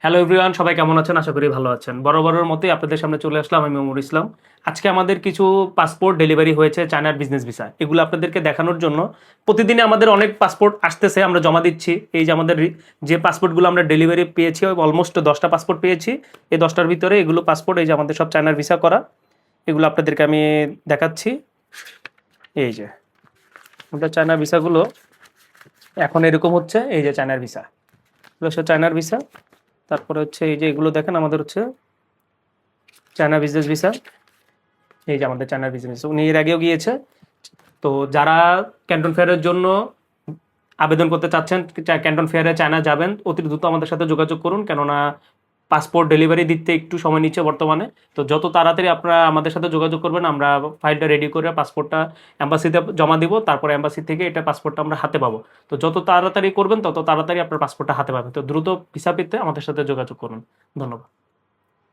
Hello everyone, সবাই কেমন আছেন? আশা করি ভালো আছেন। বরাবরের মতোই আপনাদের সামনে চলে আসলাম আমি ওমর ইসলাম। আজকে আমাদের কিছু পাসপোর্ট ডেলিভারি হয়েছে চায়নার বিজনেস ভিসা, এগুলো আপনাদেরকে দেখানোর জন্য। প্রতিদিনে আমাদের অনেক পাসপোর্ট আসতেছে, আমরা জমা দিচ্ছি। এই যে আমাদের যে পাসপোর্টগুলো আমরা ডেলিভারি পেয়েছি, অলমোস্ট 10টা পাসপোর্ট পেয়েছি। এই 10টার ভিতরে এগুলো পাসপোর্ট, এই যে আমাদের সব চায়নার ভিসা করা, এগুলো আপনাদেরকে আমি দেখাচ্ছি। এই যে আমাদের চায়নার ভিসাগুলো এখন এরকম হচ্ছে। এই যে চায়নার ভিসা, এগুলো হচ্ছে চায়নার ভিসা। তারপরে হচ্ছে এই যে এগুলো দেখেন, আমাদের হচ্ছে চায়না বিজনেস ভিসা। এই যে আমাদের চায়না বিজনেস, উনি এর আগেও গিয়েছে। তো যারা ক্যান্টন ফেয়ারের জন্য আবেদন করতে চাচ্ছেন, ক্যান্টন ফেয়ারে চায়না যাবেন, অতি দ্রুত আমাদের সাথে যোগাযোগ করুন, কেননা পাসপোর্ট ডেলিভারি দিতে একটু সময় নিচ্ছে বর্তমানে। তো যত তাড়াতাড়ি আপনারা আমাদের সাথে যোগাযোগ করবেন, আমরা ফাইলটা রেডি করে পাসপোর্টটা অ্যাম্বাসিতে জমা দিব। তারপরে অ্যাম্বাসি থেকে এটা পাসপোর্টটা আমরা হাতে পাবো। তো যত তাড়াতাড়ি করবেন তত তাড়াতাড়ি আপনার পাসপোর্টটা হাতে পাবেন। তো দ্রুত ভিসা পেতে আমাদের সাথে যোগাযোগ করুন। ধন্যবাদ।